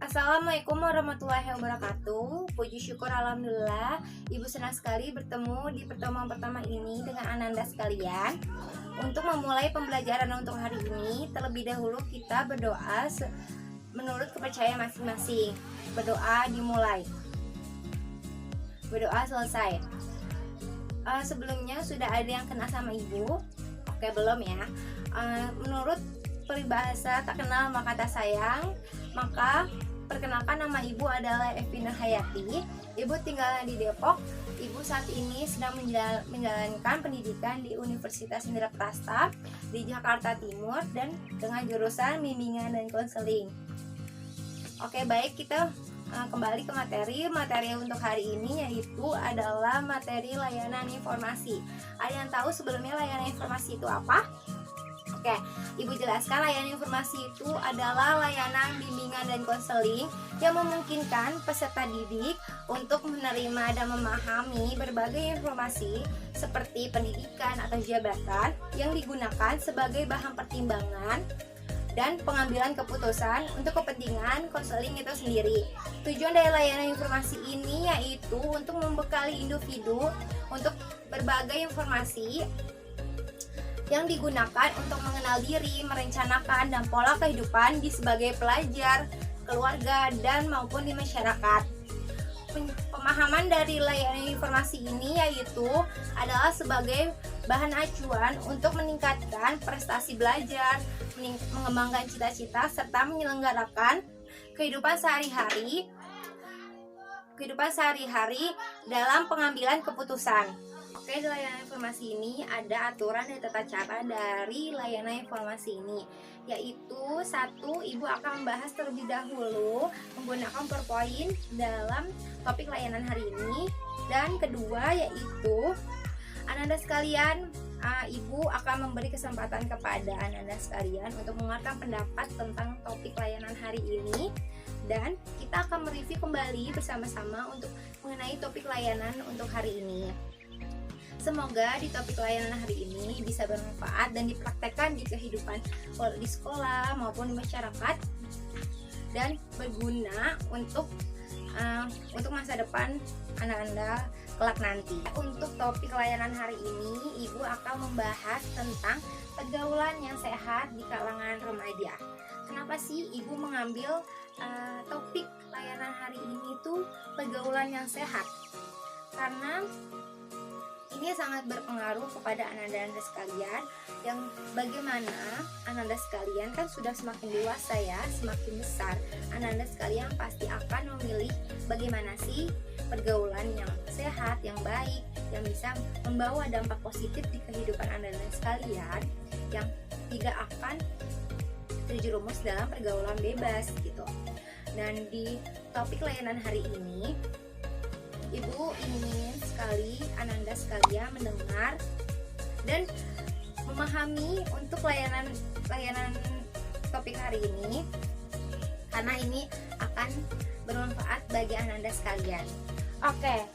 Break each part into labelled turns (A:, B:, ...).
A: Assalamualaikum warahmatullahi wabarakatuh. Puji syukur alhamdulillah, Ibu senang sekali bertemu di pertemuan pertama ini dengan Ananda sekalian. Untuk memulai pembelajaran untuk hari ini, terlebih dahulu kita berdoa menurut kepercayaan masing-masing. Berdoa dimulai, berdoa selesai. Sebelumnya sudah ada yang kenal sama Ibu? Oke, belum ya. Menurut peribahasa tak kenal maka tak sayang, maka perkenalkan, nama Ibu adalah Evi Nurhayati. Ibu tinggal di Depok. Ibu saat ini sedang menjalankan pendidikan di Universitas Indraprasta di Jakarta Timur dan dengan jurusan bimbingan dan konseling. Oke, baik, kita kembali ke materi untuk hari ini, yaitu adalah materi layanan informasi. Ada yang tahu sebelumnya layanan informasi itu apa? Oke, Ibu jelaskan, layanan informasi itu adalah layanan bimbingan dan konseling yang memungkinkan peserta didik untuk menerima dan memahami berbagai informasi seperti pendidikan atau jabatan yang digunakan sebagai bahan pertimbangan dan pengambilan keputusan untuk kepentingan konseling itu sendiri. Tujuan dari layanan informasi ini yaitu untuk membekali individu untuk berbagai informasi yang digunakan untuk mengenal diri, merencanakan dan pola kehidupan di sebagai pelajar, keluarga, dan maupun di masyarakat. Pemahaman dari layanan informasi ini yaitu adalah sebagai bahan acuan untuk meningkatkan prestasi belajar, mengembangkan cita-cita, serta menyelenggarakan kehidupan sehari-hari dalam pengambilan keputusan. Oke, di layanan informasi ini ada aturan dan tata cara dari layanan informasi ini, yaitu satu, Ibu akan membahas terlebih dahulu menggunakan PowerPoint dalam topik layanan hari ini, dan kedua yaitu Ananda sekalian, Ibu akan memberi kesempatan kepada Ananda sekalian untuk mengeluarkan pendapat tentang topik layanan hari ini, dan kita akan mereview kembali bersama-sama untuk mengenai topik layanan untuk hari ini. Semoga di topik layanan hari ini bisa bermanfaat dan dipraktekkan di kehidupan di sekolah maupun di masyarakat dan berguna untuk masa depan Anda kelak nanti. Untuk topik layanan hari ini, Ibu akan membahas tentang pergaulan yang sehat di kalangan remaja. Kenapa sih Ibu mengambil topik layanan hari ini tuh pergaulan yang sehat? Karena ini sangat berpengaruh kepada Ananda sekalian, yang bagaimana Ananda sekalian kan sudah semakin dewasa ya, semakin besar. Ananda sekalian pasti akan memilih bagaimana sih pergaulan yang sehat, yang baik, yang bisa membawa dampak positif di kehidupan Ananda sekalian, yang tidak akan terjerumus dalam pergaulan bebas gitu. Dan di topik layanan hari ini, Ibu ingin sekali Ananda sekalian mendengar dan memahami untuk layanan topik hari ini, karena ini akan bermanfaat bagi Ananda sekalian. Oke,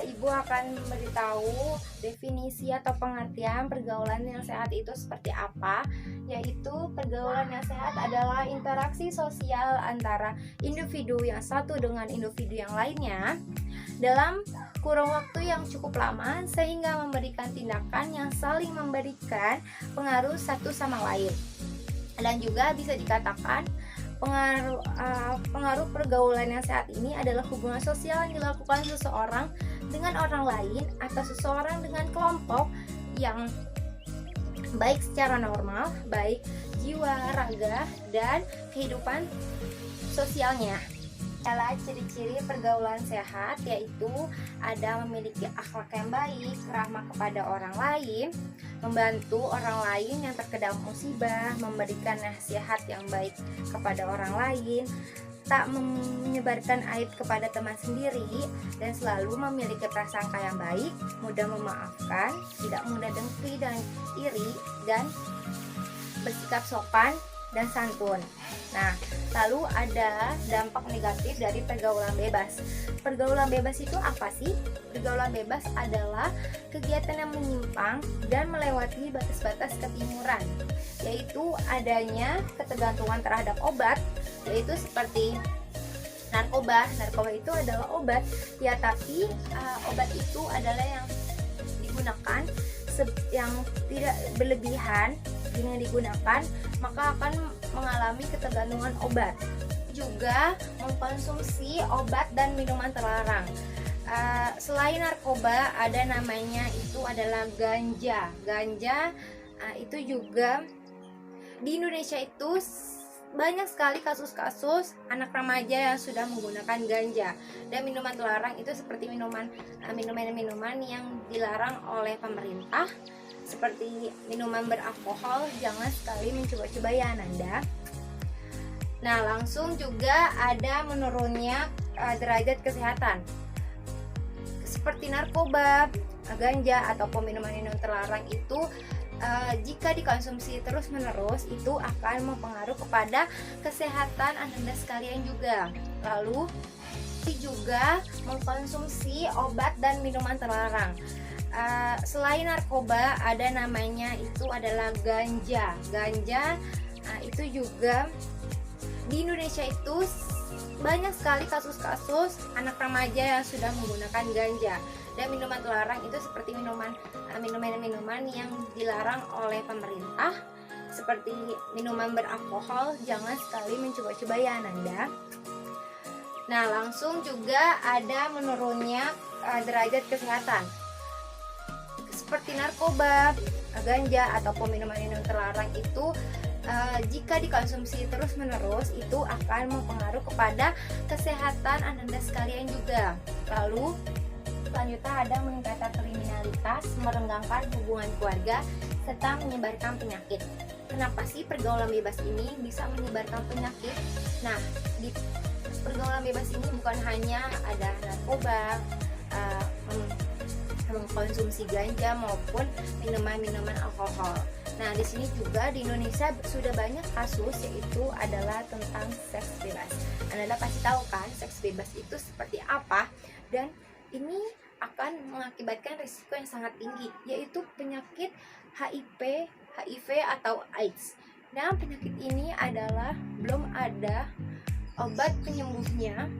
A: Ibu akan memberitahu definisi atau pengertian pergaulan yang sehat itu seperti apa, yaitu pergaulan yang sehat adalah interaksi sosial antara individu yang satu dengan individu yang lainnya dalam kurun waktu yang cukup lama sehingga memberikan tindakan yang saling memberikan pengaruh satu sama lain. Dan juga bisa dikatakan pengaruh pergaulan yang sehat ini adalah hubungan sosial yang dilakukan seseorang dengan orang lain atau seseorang dengan kelompok yang baik secara normal, baik jiwa, raga, dan kehidupan sosialnya. Adalah ciri-ciri pergaulan sehat yaitu ada memiliki akhlak yang baik, ramah kepada orang lain, membantu orang lain yang terkena musibah, memberikan nasihat yang baik kepada orang lain, tak menyebarkan aib kepada teman sendiri, dan selalu memiliki prasangka yang baik, mudah memaafkan, tidak mudah dengki dan iri, dan bersikap sopan dan santun. Nah, lalu ada dampak negatif dari pergaulan bebas. Pergaulan bebas itu apa sih? Pergaulan bebas adalah kegiatan yang menyimpang dan melewati batas-batas ketimuran, yaitu adanya ketergantungan terhadap obat, yaitu seperti Narkoba itu adalah obat ya, tapi obat itu adalah yang digunakan yang tidak berlebihan. Dengan digunakan maka akan mengalami ketergantungan obat. Juga mengkonsumsi obat dan minuman terlarang. Selain narkoba, ada namanya itu adalah ganja. Itu juga di Indonesia itu banyak sekali kasus-kasus anak remaja yang sudah menggunakan ganja. Dan minuman terlarang itu seperti minuman yang dilarang oleh pemerintah, seperti minuman beralkohol. Jangan sekali mencoba-coba ya Ananda. Nah, langsung juga ada menurunnya derajat kesehatan. Seperti narkoba, ganja ataupun minuman-minuman terlarang itu jika dikonsumsi terus-menerus itu akan mempengaruhi kepada kesehatan Anda sekalian juga. Lalu juga mengkonsumsi obat dan minuman terlarang. Selain narkoba, ada namanya itu adalah ganja. Itu juga di Indonesia itu banyak sekali kasus-kasus anak remaja yang sudah menggunakan ganja. Dan minuman terlarang itu seperti minuman yang dilarang oleh pemerintah, seperti minuman beralkohol. Jangan sekali mencoba-coba ya Ananda. Nah, langsung juga ada menurunnya derajat kesehatan. Seperti narkoba, ganja ataupun minuman-minuman terlarang itu jika dikonsumsi terus-menerus itu akan mempengaruhi kepada kesehatan Anda sekalian juga. Lalu selanjutnya ada meningkatkan kriminalitas, merenggangkan hubungan keluarga, serta menyebarkan penyakit. Kenapa sih pergaulan bebas ini bisa menyebarkan penyakit? Nah, di pergaulan bebas ini bukan hanya ada narkoba, mengkonsumsi ganja maupun minuman-minuman alkohol. Nah, di sini juga di Indonesia sudah banyak kasus, yaitu adalah tentang seks bebas. Anda pasti tahu kan seks bebas itu seperti apa, dan ini akan mengakibatkan risiko yang sangat tinggi, yaitu penyakit HIV atau AIDS. Nah, penyakit ini adalah belum ada obat penyembuhnya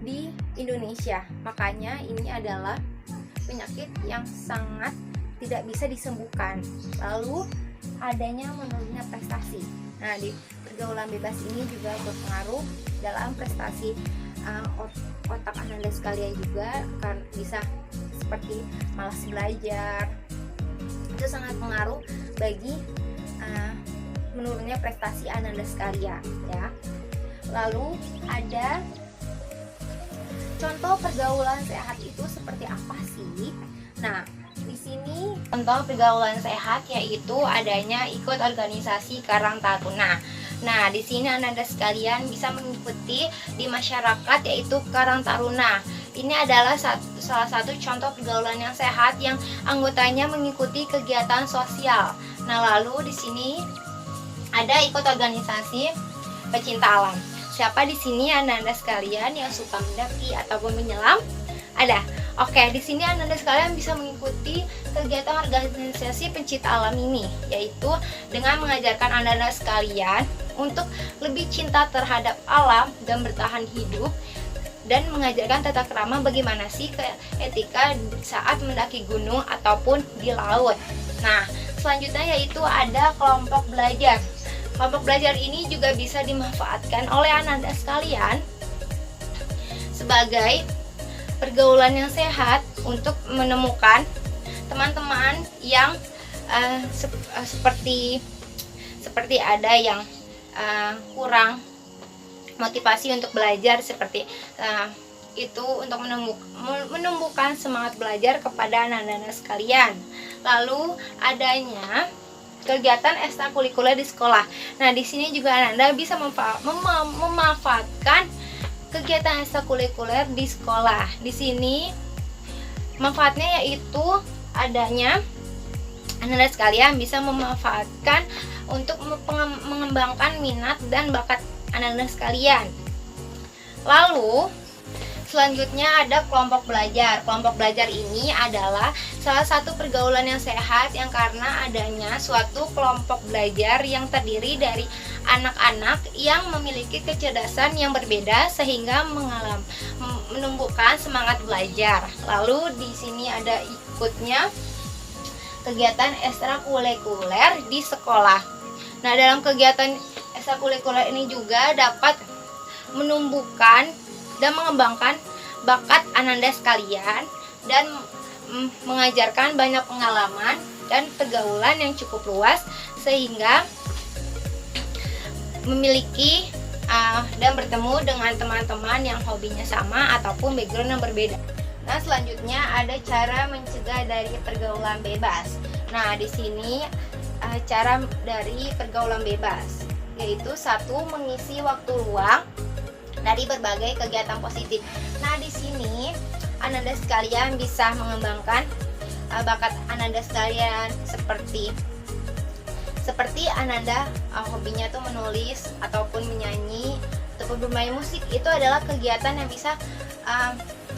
A: di Indonesia. Makanya ini adalah penyakit yang sangat tidak bisa disembuhkan. Lalu adanya menurunnya prestasi. Nah, di pergaulan bebas ini juga berpengaruh dalam prestasi otak Anda sekalian juga, kan bisa seperti malas belajar. Itu sangat pengaruh bagi menurunnya prestasi Anda sekalian ya. Lalu ada contoh pergaulan sehat itu seperti apa sih? Nah, di sini contoh pergaulan sehat yaitu adanya ikut organisasi Karang Taruna. Nah, di sini Anda sekalian bisa mengikuti di masyarakat yaitu Karang Taruna. Ini adalah salah satu contoh pergaulan yang sehat yang anggotanya mengikuti kegiatan sosial. Nah, lalu di sini ada ikut organisasi pecinta alam. Siapa di sini Anda sekalian yang suka mendaki ataupun menyelam? Ada. Oke, di sini Anda sekalian bisa mengikuti kegiatan organisasi pencinta alam ini, yaitu dengan mengajarkan Anda sekalian untuk lebih cinta terhadap alam dan bertahan hidup, dan mengajarkan tata krama bagaimana sih etika saat mendaki gunung ataupun di laut. Nah, selanjutnya yaitu ada kelompok belajar. Kelompok belajar ini juga bisa dimanfaatkan oleh Anda sekalian sebagai pergaulan yang sehat untuk menemukan teman-teman yang seperti ada yang kurang motivasi untuk belajar, seperti itu, untuk menumbuhkan semangat belajar kepada anak-anak sekalian. Lalu adanya kegiatan ekstrakurikuler di sekolah. Nah, di sini juga Anda bisa memanfaatkan kegiatan ekstrakurikuler di sekolah. Di sini manfaatnya yaitu adanya Anda sekalian bisa memanfaatkan untuk mengembangkan minat dan bakat Anda sekalian. Lalu Selanjutnya ada kelompok belajar. Kelompok belajar ini adalah salah satu pergaulan yang sehat yang karena adanya suatu kelompok belajar yang terdiri dari anak-anak yang memiliki kecerdasan yang berbeda sehingga menumbuhkan semangat belajar. Lalu di sini ada ikutnya kegiatan ekstrakurikuler di sekolah. Nah, dalam kegiatan ekstrakurikuler ini juga dapat menumbuhkan dan mengembangkan bakat Ananda sekalian dan mengajarkan banyak pengalaman dan pergaulan yang cukup luas sehingga memiliki dan bertemu dengan teman-teman yang hobinya sama ataupun background yang berbeda. Nah, selanjutnya ada cara mencegah dari pergaulan bebas. Nah, di sini cara dari pergaulan bebas yaitu satu, mengisi waktu luang dari berbagai kegiatan positif. Nah, di sini Ananda sekalian bisa mengembangkan bakat Ananda sekalian seperti Ananda hobinya tuh menulis ataupun menyanyi ataupun bermain musik. Itu adalah kegiatan yang bisa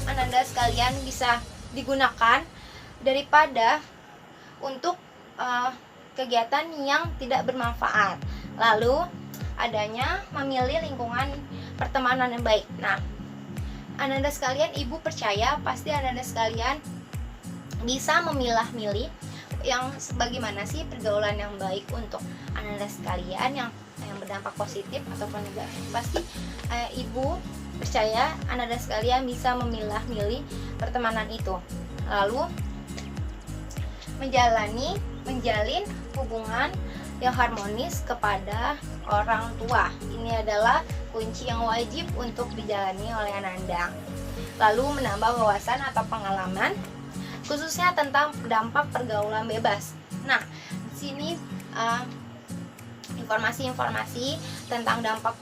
A: Ananda sekalian bisa digunakan daripada untuk kegiatan yang tidak bermanfaat. Lalu adanya memilih lingkungan pertemanan yang baik. Nah, Ananda sekalian, ibu percaya pasti Ananda sekalian bisa memilah-milih yang bagaimana sih pergaulan yang baik untuk Ananda sekalian yang berdampak positif ataupun negatif. Pasti ibu percaya Ananda sekalian bisa memilah-milih pertemanan itu. Lalu menjalin hubungan yang harmonis kepada orang tua. Ini adalah kunci yang wajib untuk dijalani oleh Ananda. Lalu menambah wawasan atau pengalaman khususnya tentang dampak pergaulan bebas. Nah, di sini informasi-informasi tentang dampak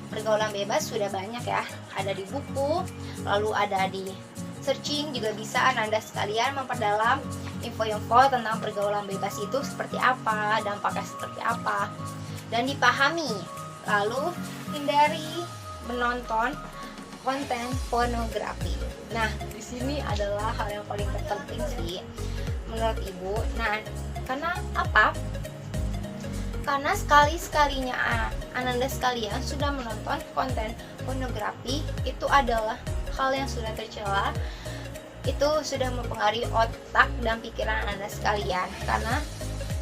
A: pergaulan bebas sudah banyak ya. Ada di buku, lalu ada di searching, juga bisa Ananda sekalian memperdalam info-info tentang pergaulan bebas itu seperti apa, dampaknya seperti apa, dan dipahami. Lalu hindari menonton konten pornografi. Nah, di sini adalah hal yang paling terpenting sih menurut ibu. Nah, karena apa? Karena sekali-sekalinya Ananda sekalian sudah menonton konten pornografi, itu adalah hal yang sudah tercela. Itu sudah mempengaruhi otak dan pikiran Anda sekalian. Karena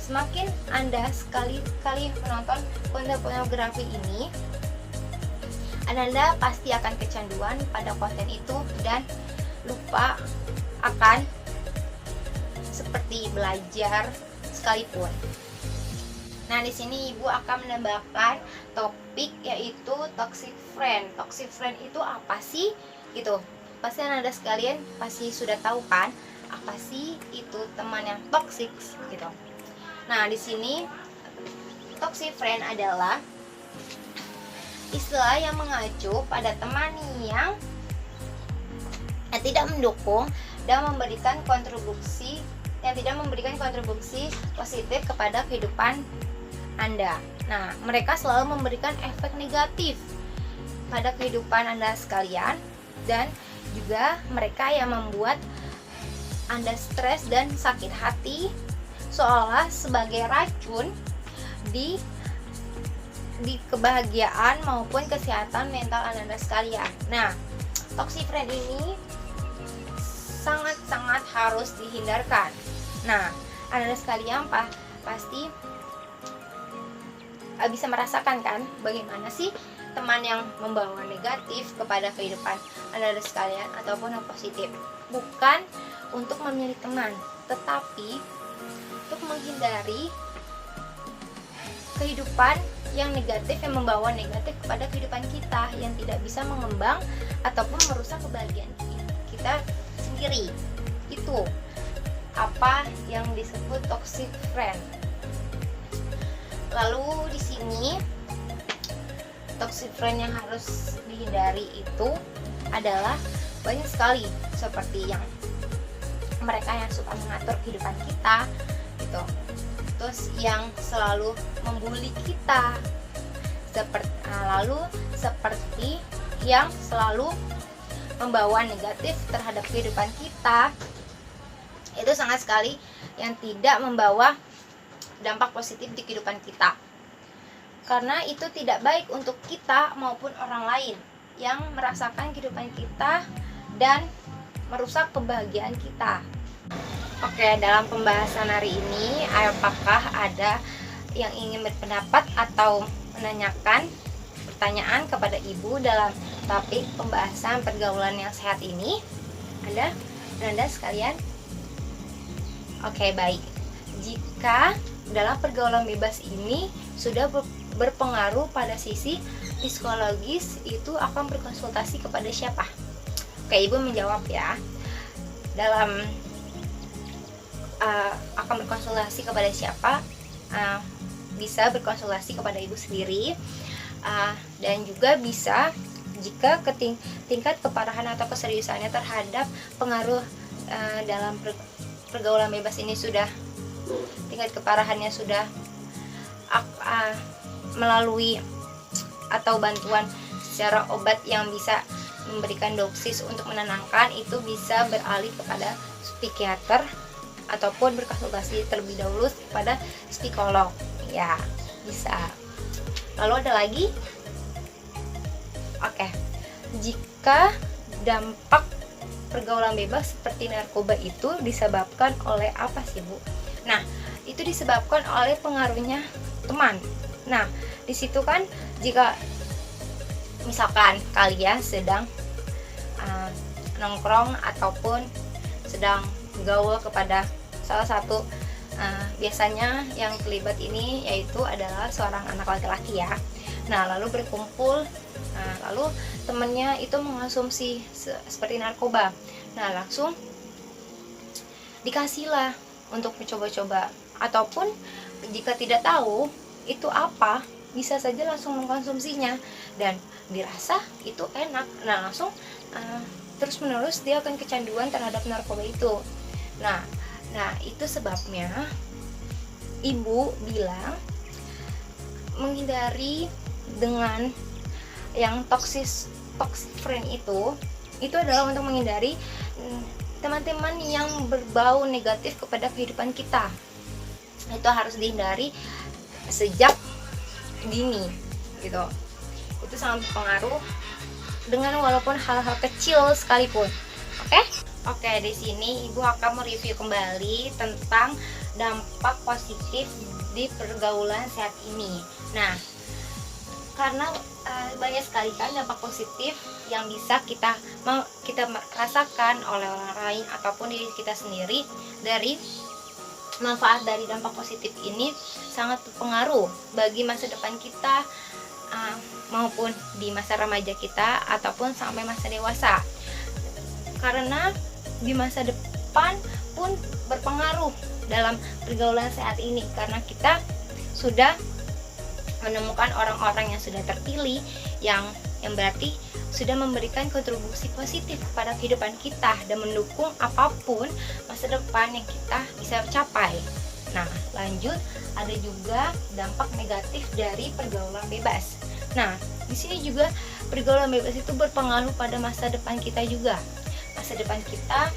A: semakin Anda sekali-kali menonton konten pornografi ini, Anda pasti akan kecanduan pada konten itu dan lupa akan seperti belajar sekalipun. Nah, di sini ibu akan menambahkan topik yaitu toxic friend. Toxic friend itu apa sih? Gitu. Pasti Anda sekalian pasti sudah tahu kan apa sih itu teman yang toxic gitu. Nah, di sini toxic friend adalah istilah yang mengacu pada teman yang tidak mendukung dan memberikan kontribusi positif kepada kehidupan Anda. Nah, mereka selalu memberikan efek negatif pada kehidupan Anda sekalian dan juga mereka yang membuat Anda stres dan sakit hati seolah sebagai racun di kebahagiaan maupun kesehatan mental Anda sekalian. Nah, toxic friend ini sangat-sangat harus dihindarkan. Nah, Anda sekalian pasti bisa merasakan kan bagaimana sih teman yang membawa negatif kepada kehidupan Anda sekalian ataupun yang positif. Bukan untuk memilih teman, tetapi untuk menghindari kehidupan yang negatif, yang membawa negatif kepada kehidupan kita, yang tidak bisa mengembang ataupun merusak kebahagiaan kita sendiri. Itu apa yang disebut toxic friend. Lalu di sini toxic friend yang harus dihindari itu adalah banyak sekali, seperti yang mereka yang suka mengatur kehidupan kita gitu, terus yang selalu membuli kita, seperti yang selalu membawa negatif terhadap kehidupan kita, itu sangat sekali yang tidak membawa dampak positif di kehidupan kita. Karena itu tidak baik untuk kita maupun orang lain yang merasakan kehidupan kita dan merusak kebahagiaan kita. Oke, dalam pembahasan hari ini, apakah ada yang ingin berpendapat atau menanyakan pertanyaan kepada Ibu dalam topik pembahasan pergaulan yang sehat ini? Ada? Anda sekalian? Oke, baik. Jika dalam pergaulan bebas ini sudah berpengaruh pada sisi psikologis, itu akan berkonsultasi kepada siapa? Oke, Ibu menjawab ya. Dalam akan berkonsultasi kepada siapa? Bisa berkonsultasi kepada Ibu sendiri, dan juga bisa jika tingkat keparahan atau keseriusannya terhadap pengaruh dalam pergaulan bebas ini sudah tingkat keparahannya sudah melalui atau bantuan secara obat yang bisa memberikan dosis untuk menenangkan, itu bisa beralih kepada psikiater ataupun berkonsultasi terlebih dahulu kepada psikolog ya, bisa. Lalu ada lagi? Oke, jika dampak pergaulan bebas seperti narkoba itu disebabkan oleh apa sih, Bu? Nah, itu disebabkan oleh pengaruhnya teman. Nah, di situ kan jika misalkan kalian sedang nongkrong ataupun sedang gaul kepada salah satu, biasanya yang terlibat ini yaitu adalah seorang anak laki-laki ya. Nah, lalu berkumpul, lalu temennya itu mengonsumsi seperti narkoba. Nah, langsung dikasihlah untuk mencoba-coba, ataupun jika tidak tahu itu apa, bisa saja langsung mengkonsumsinya dan dirasa itu enak. Nah, langsung terus menerus dia akan kecanduan terhadap narkoba itu. Nah, itu sebabnya Ibu bilang menghindari dengan yang toxic friend itu adalah untuk menghindari teman-teman yang berbau negatif kepada kehidupan kita. Itu harus dihindari sejak dini gitu. Itu sangat berpengaruh dengan walaupun hal-hal kecil sekalipun. Oke, di sini Ibu akan mereview kembali tentang dampak positif di pergaulan sehat ini. Nah, karena banyak sekali kan dampak positif yang bisa kita rasakan oleh orang lain ataupun diri kita sendiri. Dari manfaat dari dampak positif ini sangat berpengaruh bagi masa depan kita, maupun di masa remaja kita ataupun sampai masa dewasa. Karena di masa depan pun berpengaruh dalam pergaulan sehat ini, karena kita sudah menemukan orang-orang yang sudah terpilih, yang berarti sudah memberikan kontribusi positif kepada kehidupan kita dan mendukung apapun masa depan yang kita bisa capai. Nah, lanjut, ada juga dampak negatif dari pergaulan bebas. Nah, di sini juga pergaulan bebas itu berpengaruh pada masa depan kita juga. Masa depan kita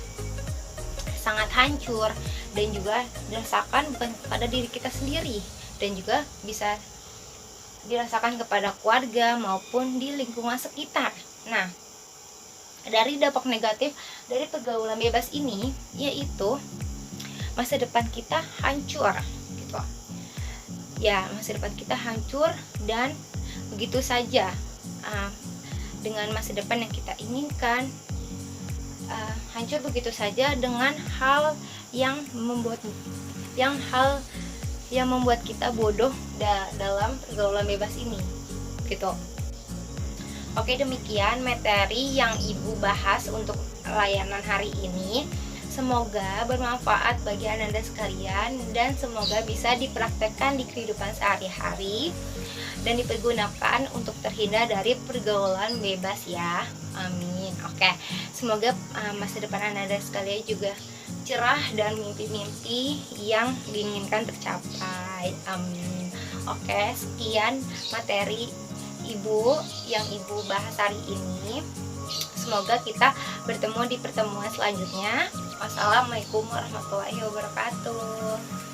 A: sangat hancur dan juga dirasakan bukan pada diri kita sendiri, dan juga bisa dirasakan kepada keluarga maupun di lingkungan sekitar. Nah, dari dampak negatif dari pergaulan bebas ini yaitu masa depan kita hancur gitu. Ya, masa depan kita hancur dan begitu saja dengan masa depan yang kita inginkan hancur begitu saja dengan hal yang membuat kita bodoh dalam pergaulan bebas ini gitu. Oke, demikian materi yang Ibu bahas untuk layanan hari ini. Semoga bermanfaat bagi Anda sekalian dan semoga bisa dipraktekkan di kehidupan sehari-hari dan dipergunakan untuk terhindar dari pergaulan bebas ya. Amin. Oke, semoga masa depan Anda sekalian juga cerah dan mimpi-mimpi yang diinginkan tercapai. Amin. Oke, sekian materi Ibu yang Ibu bahas hari ini. semoga kita bertemu di pertemuan selanjutnya. Wassalamualaikum warahmatullahi wabarakatuh.